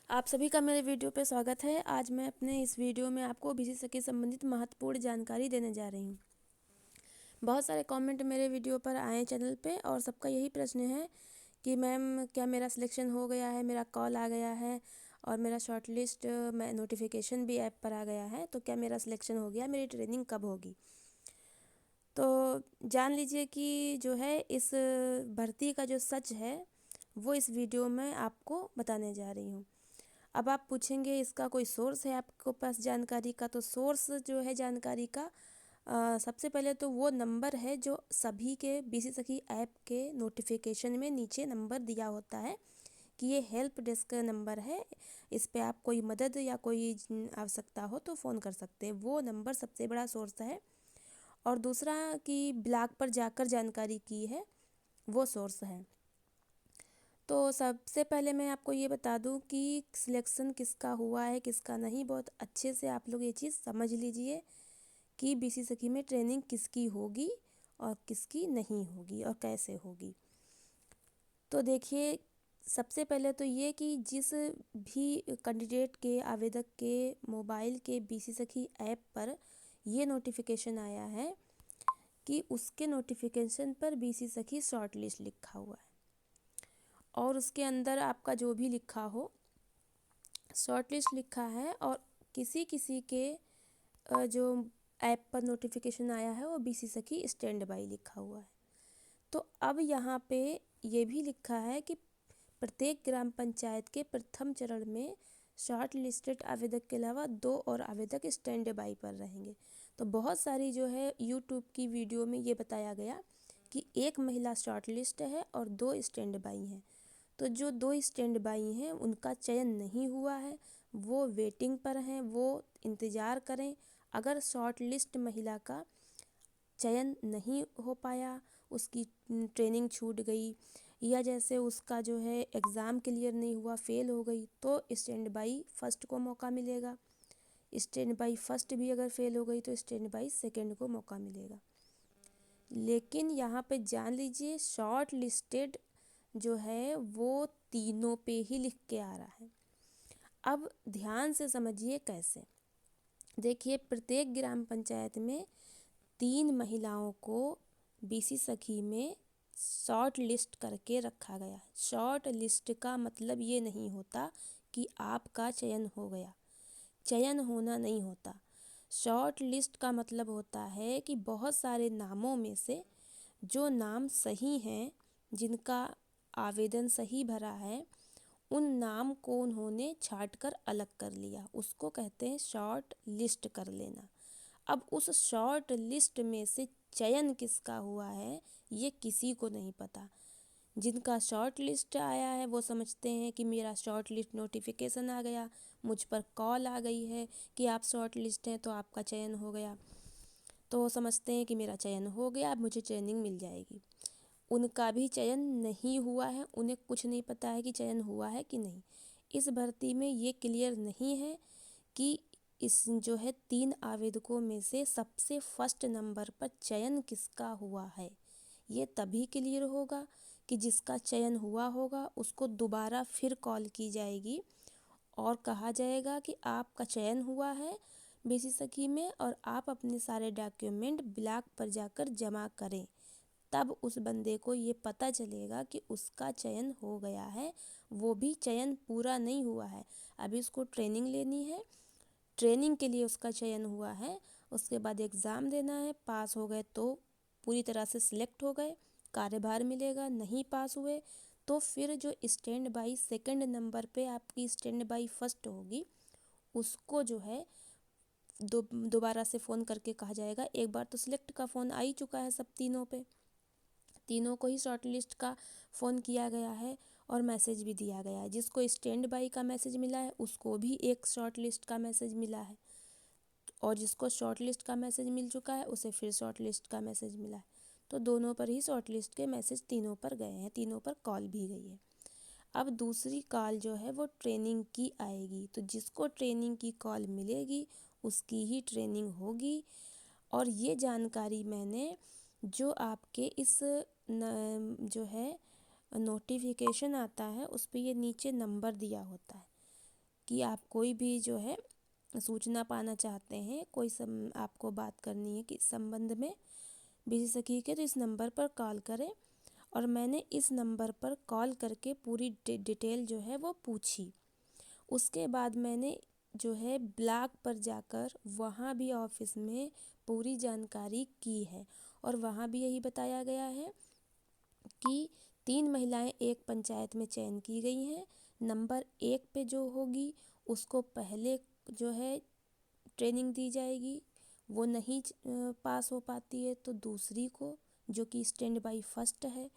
आप सभी का मेरे वीडियो पे स्वागत है। आज मैं अपने इस वीडियो में आपको बीसीसी से संबंधित महत्वपूर्ण जानकारी देने जा रही हूँ। बहुत सारे कमेंट मेरे वीडियो पर आए चैनल पे और सबका यही प्रश्न है कि मैम क्या मेरा सिलेक्शन हो गया है, मेरा कॉल आ गया है और मेरा शॉर्ट लिस्ट मैं नोटिफिकेशन भी ऐप पर आ गया है, तो क्या मेरा सिलेक्शन हो गया, मेरी ट्रेनिंग कब होगी। तो जान लीजिए कि जो है इस भर्ती का जो सच है वो इस वीडियो में आपको बताने जा रही हूँ। अब आप पूछेंगे इसका कोई सोर्स है आपके पास जानकारी का, तो सोर्स जो है जानकारी का सबसे पहले तो वो नंबर है जो सभी के बीसी सखी ऐप के नोटिफिकेशन में नीचे नंबर दिया होता है कि ये हेल्प डेस्क का नंबर है, इस पे आप कोई मदद या कोई आवश्यकता हो तो फ़ोन कर सकते हैं। वो नंबर सबसे बड़ा सोर्स है। और दूसरा कि ब्लॉग पर जाकर जानकारी की है, वो सोर्स है। तो सबसे पहले मैं आपको ये बता दूं कि सिलेक्शन किसका हुआ है किसका नहीं, बहुत अच्छे से आप लोग ये चीज़ समझ लीजिए कि बीसी सखी में ट्रेनिंग किसकी होगी और किसकी नहीं होगी और कैसे होगी। तो देखिए, सबसे पहले तो ये कि जिस भी कैंडिडेट के आवेदक के मोबाइल के बीसी सखी ऐप पर ये नोटिफिकेशन आया है कि उसके नोटिफिकेशन पर बीसी सखी शॉर्ट लिस्ट लिखा हुआ है और उसके अंदर आपका जो भी लिखा हो शॉर्ट लिस्ट लिखा है, और किसी किसी के जो ऐप पर नोटिफिकेशन आया है वो बीसी सखी स्टैंड बाई लिखा हुआ है। तो अब यहाँ पे ये भी लिखा है कि प्रत्येक ग्राम पंचायत के प्रथम चरण में शॉर्ट लिस्टेड आवेदक के अलावा 2 और आवेदक स्टैंड बाई पर रहेंगे। तो बहुत सारी जो है यूट्यूब की वीडियो में ये बताया गया कि एक महिला शॉर्ट लिस्ट है और 2 स्टैंड बाई हैं। तो जो 2 स्टैंड बाई हैं उनका चयन नहीं हुआ है, वो वेटिंग पर हैं, वो इंतज़ार करें। अगर शॉर्ट लिस्ट महिला का चयन नहीं हो पाया, उसकी ट्रेनिंग छूट गई या जैसे उसका जो है एग्ज़ाम क्लियर नहीं हुआ, फेल हो गई, तो स्टैंड बाई फर्स्ट को मौका मिलेगा। स्टैंड बाई फर्स्ट भी अगर फेल हो गई तो स्टैंड बाई सेकेंड को मौका मिलेगा। लेकिन यहाँ पे जान लीजिए शॉर्ट लिस्टेड जो है वो तीनों पे ही लिख के आ रहा है। अब ध्यान से समझिए कैसे। देखिए, प्रत्येक ग्राम पंचायत में 3 महिलाओं को बीसी सखी में शॉर्ट लिस्ट करके रखा गया है। शॉर्ट लिस्ट का मतलब ये नहीं होता कि आपका चयन हो गया, चयन होना नहीं होता। शॉर्ट लिस्ट का मतलब होता है कि बहुत सारे नामों में से जो नाम सही हैं, जिनका आवेदन सही भरा है, उन नाम को उन्होंने छांट कर अलग कर लिया, उसको कहते हैं शॉर्ट लिस्ट कर लेना। अब उस शॉर्ट लिस्ट में से चयन किसका हुआ है ये किसी को नहीं पता। जिनका शॉर्ट लिस्ट आया है वो समझते हैं कि मेरा शॉर्ट लिस्ट नोटिफिकेशन आ गया, मुझ पर कॉल आ गई है कि आप शॉर्ट लिस्ट हैं तो आपका चयन हो गया, तो वो समझते हैं कि मेरा चयन हो गया, अब मुझे ट्रेनिंग मिल जाएगी। उनका भी चयन नहीं हुआ है, उन्हें कुछ नहीं पता है कि चयन हुआ है कि नहीं। इस भर्ती में ये क्लियर नहीं है कि इस जो है 3 आवेदकों में से सबसे फर्स्ट नंबर पर चयन किसका हुआ है। ये तभी क्लियर होगा कि जिसका चयन हुआ होगा उसको दोबारा फिर कॉल की जाएगी और कहा जाएगा कि आपका चयन हुआ है बीसी सखी में और आप अपने सारे डॉक्यूमेंट ब्लॉक पर जाकर जमा करें। तब उस बंदे को ये पता चलेगा कि उसका चयन हो गया है। वो भी चयन पूरा नहीं हुआ है, अभी उसको ट्रेनिंग लेनी है, ट्रेनिंग के लिए उसका चयन हुआ है, उसके बाद एग्ज़ाम देना है, पास हो गए तो पूरी तरह से सिलेक्ट हो गए, कार्यभार मिलेगा, नहीं पास हुए तो फिर जो स्टैंड बाई सेकंड नंबर पे आपकी स्टैंड बाई फर्स्ट होगी उसको जो है दोबारा से फ़ोन करके कहा जाएगा। एक बार तो सिलेक्ट का फ़ोन आ ही चुका है सब तीनों पे, तीनों को ही शॉर्ट लिस्ट का फ़ोन किया गया है और मैसेज भी दिया गया है। जिसको स्टैंड बाई का मैसेज मिला है उसको भी एक शॉर्ट लिस्ट का मैसेज मिला है और जिसको शॉर्ट लिस्ट का मैसेज मिल चुका है उसे फिर शॉर्ट लिस्ट का मैसेज मिला है। तो दोनों पर ही शॉर्ट लिस्ट के मैसेज तीनों पर गए हैं, तीनों पर कॉल भी गई है। अब दूसरी कॉल जो है वो ट्रेनिंग की आएगी, तो जिसको ट्रेनिंग की कॉल मिलेगी उसकी ही ट्रेनिंग होगी। और ये जानकारी मैंने जो आपके इस जो है नोटिफिकेशन आता है उस पर ये नीचे नंबर दिया होता है, कि आप कोई भी जो है सूचना पाना चाहते हैं, कोई आपको बात करनी है कि संबंध में बीसी सखी के, तो इस नंबर पर कॉल करें। और मैंने इस नंबर पर कॉल करके पूरी डिटेल जो है वो पूछी। उसके बाद मैंने जो है ब्लॉक पर जाकर वहाँ भी ऑफिस में पूरी जानकारी की है, और वहाँ भी यही बताया गया है कि 3 महिलाएं एक पंचायत में चयन की गई हैं। नंबर 1 पे जो होगी उसको पहले जो है ट्रेनिंग दी जाएगी, वो नहीं पास हो पाती है तो दूसरी को, जो कि स्टैंड बाई फर्स्ट है,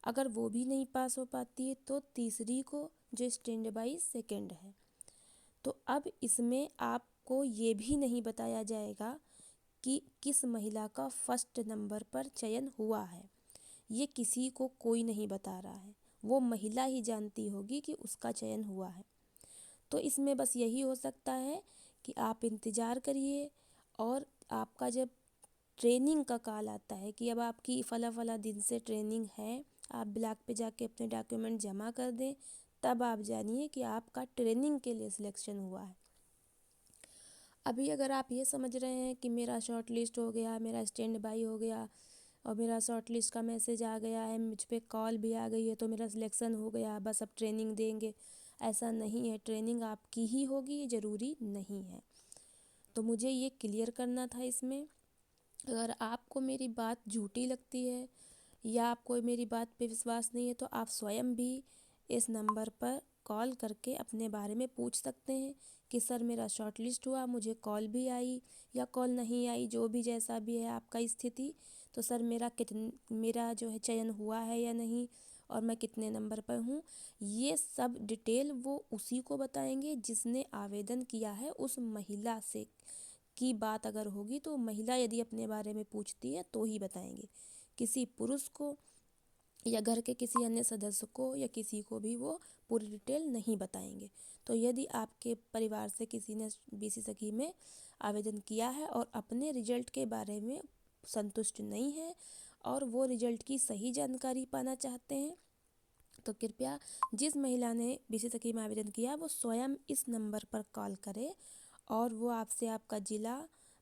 अगर वो भी नहीं पास हो पाती है तो तीसरी को, जो स्टैंड बाई सेकंड है। तो अब इसमें आपको ये भी नहीं बताया जाएगा कि किस महिला का फर्स्ट नंबर पर चयन हुआ है, ये किसी को कोई नहीं बता रहा है, वो महिला ही जानती होगी कि उसका चयन हुआ है। तो इसमें बस यही हो सकता है कि आप इंतज़ार करिए, और आपका जब ट्रेनिंग का कॉल आता है कि अब आपकी फला दिन से ट्रेनिंग है, आप ब्लॉक पे जाके अपने डॉक्यूमेंट जमा कर दें, तब आप जानिए कि आपका ट्रेनिंग के लिए सिलेक्शन हुआ है। अभी अगर आप ये समझ रहे हैं कि मेरा शॉर्ट लिस्ट हो गया, मेरा स्टैंड बाई हो गया और मेरा शॉर्ट लिस्ट का मैसेज आ गया है, मुझ पे कॉल भी आ गई है, तो मेरा सिलेक्शन हो गया, बस अब ट्रेनिंग देंगे, ऐसा नहीं है। ट्रेनिंग आपकी ही होगी, ये ज़रूरी नहीं है। तो मुझे ये क्लियर करना था इसमें। अगर आपको मेरी बात झूठी लगती है या आपको मेरी बात पे विश्वास नहीं है, तो आप स्वयं भी इस नंबर पर कॉल करके अपने बारे में पूछ सकते हैं कि सर मेरा शॉर्ट लिस्ट हुआ, मुझे कॉल भी आई या कॉल नहीं आई, जो भी जैसा भी है आपका स्थिति, तो सर मेरा जो है चयन हुआ है या नहीं, और मैं कितने नंबर पर हूँ, ये सब डिटेल वो उसी को बताएंगे जिसने आवेदन किया है। उस महिला से की बात अगर होगी तो महिला यदि अपने बारे में पूछती है तो ही बताएंगे, किसी पुरुष को या घर के किसी अन्य सदस्य को या किसी को भी वो पूरी डिटेल नहीं बताएंगे। तो यदि आपके परिवार से किसी ने बीसी सखी में आवेदन किया है और अपने रिजल्ट के बारे में संतुष्ट नहीं है और वो रिजल्ट की सही जानकारी पाना चाहते हैं, तो कृपया जिस महिला ने बीसी सखी में आवेदन किया वो स्वयं इस नंबर पर कॉल करे, और वो आपसे आपका ज़िला,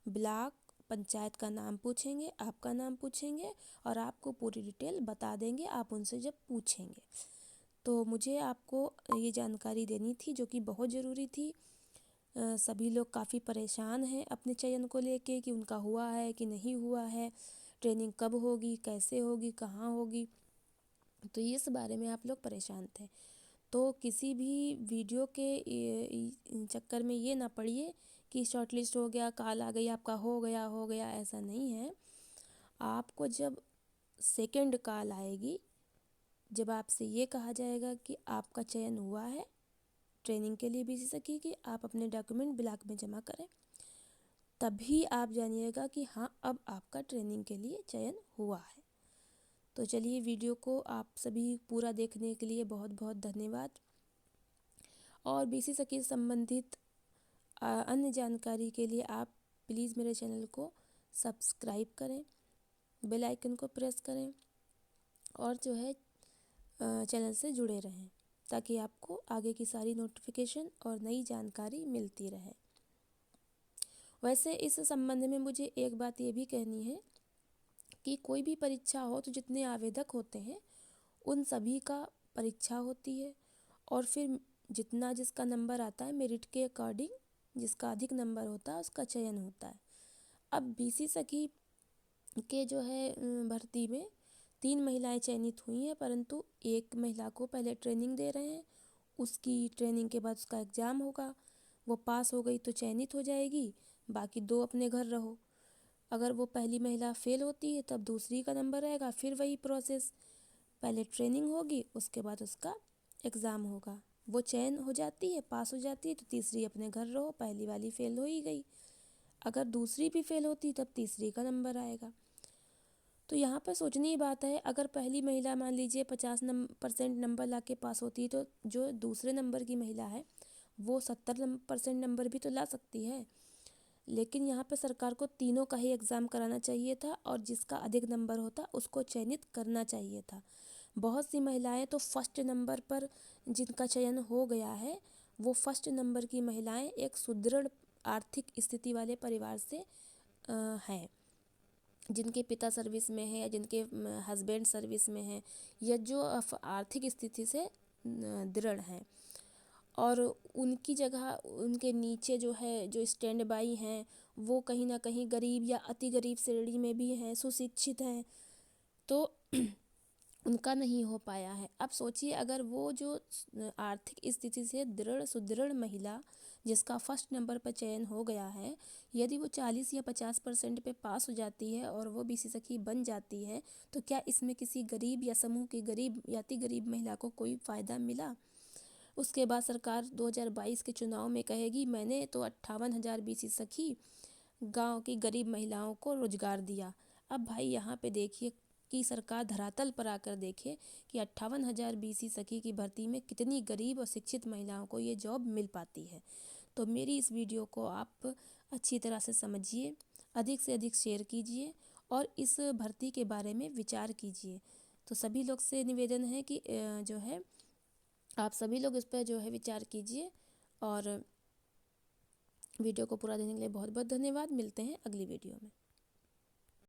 ब्लॉक, पंचायत का नाम पूछेंगे, आपका नाम पूछेंगे और आपको पूरी डिटेल बता देंगे आप उनसे जब पूछेंगे। तो मुझे आपको ये जानकारी देनी थी जो कि बहुत ज़रूरी थी। सभी लोग काफ़ी परेशान हैं अपने चयन को लेके कि उनका हुआ है कि नहीं हुआ है, ट्रेनिंग कब होगी, कैसे होगी, कहाँ होगी, तो इस बारे में आप लोग परेशान थे। तो किसी भी वीडियो के चक्कर में ये ना पड़िए कि शॉर्ट लिस्ट हो गया, कॉल आ गई, आपका हो गया, ऐसा नहीं है। आपको जब सेकंड कॉल आएगी, जब आपसे ये कहा जाएगा कि आपका चयन हुआ है ट्रेनिंग के लिए बीसी सखी की, आप अपने डॉक्यूमेंट ब्लॉक में जमा करें, तभी आप जानिएगा कि हाँ अब आपका ट्रेनिंग के लिए चयन हुआ है। तो चलिए, वीडियो को आप सभी पूरा देखने के लिए बहुत बहुत धन्यवाद। और बीसी सखी से संबंधित अन्य जानकारी के लिए आप प्लीज़ मेरे चैनल को सब्सक्राइब करें, बेल आइकन को प्रेस करें और जो है चैनल से जुड़े रहें, ताकि आपको आगे की सारी नोटिफिकेशन और नई जानकारी मिलती रहे। वैसे इस संबंध में मुझे एक बात ये भी कहनी है कि कोई भी परीक्षा हो तो जितने आवेदक होते हैं उन सभी का परीक्षा होती है, और फिर जितना जिसका नंबर आता है मेरिट के अकॉर्डिंग, जिसका अधिक नंबर होता है उसका चयन होता है। अब बीसी सखी के जो है भर्ती में 3 महिलाएं चयनित हुई हैं, परंतु एक महिला को पहले ट्रेनिंग दे रहे हैं, उसकी ट्रेनिंग के बाद उसका एग्ज़ाम होगा, वो पास हो गई तो चयनित हो जाएगी, बाकी 2 अपने घर रहो। अगर वो पहली महिला फेल होती है तब दूसरी का नंबर आएगा, फिर वही प्रोसेस, पहले ट्रेनिंग होगी उसके बाद उसका एग्ज़ाम होगा, वो चयन हो जाती है, पास हो जाती है तो तीसरी अपने घर रहो, पहली वाली फेल हो ही गई, अगर दूसरी भी फेल होती तब तीसरी का नंबर आएगा। तो यहाँ पर सोचने की बात है, अगर पहली महिला मान लीजिए 50% नंबर ला के पास होती है, तो जो दूसरे नंबर की महिला है वो 70% नंबर भी तो ला सकती है। लेकिन यहाँ पर सरकार को तीनों का ही एग्ज़ाम कराना चाहिए था और जिसका अधिक नंबर होता उसको चयनित करना चाहिए था। बहुत सी महिलाएं तो फर्स्ट नंबर पर जिनका चयन हो गया है वो फर्स्ट नंबर की महिलाएं एक सुदृढ़ आर्थिक स्थिति वाले परिवार से हैं, जिनके पिता सर्विस में है या जिनके हस्बैंड सर्विस में है, या जो आर्थिक स्थिति से दृढ़ हैं। और उनकी जगह उनके नीचे जो है, जो स्टैंड बाई हैं, वो कहीं ना कहीं गरीब या अति गरीब श्रेणी में भी हैं, सुशिक्षित हैं, तो उनका नहीं हो पाया है। अब सोचिए, अगर वो जो आर्थिक स्थिति से सुदृढ़ महिला जिसका फर्स्ट नंबर पर चयन हो गया है, यदि वो 40 या 50% पे पास हो जाती है और वो बीसी सखी बन जाती है, तो क्या इसमें किसी गरीब या समूह की गरीब या अति गरीब महिला को कोई फ़ायदा मिला? उसके बाद सरकार 2022 के चुनाव में कहेगी मैंने तो 58,000 बीसी सखी गांव की गरीब महिलाओं को रोजगार दिया। अब भाई यहाँ पे देखिए कि सरकार धरातल पर आकर देखे कि 58,000 बीसी सखी की भर्ती में कितनी गरीब और शिक्षित महिलाओं को ये जॉब मिल पाती है। तो मेरी इस वीडियो को आप अच्छी तरह से समझिए, अधिक से अधिक शेयर कीजिए और इस भर्ती के बारे में विचार कीजिए। तो सभी लोग से निवेदन है कि जो है आप सभी लोग इस पर जो है विचार कीजिए। और वीडियो को पूरा देखने के लिए बहुत बहुत धन्यवाद। मिलते हैं अगली वीडियो में।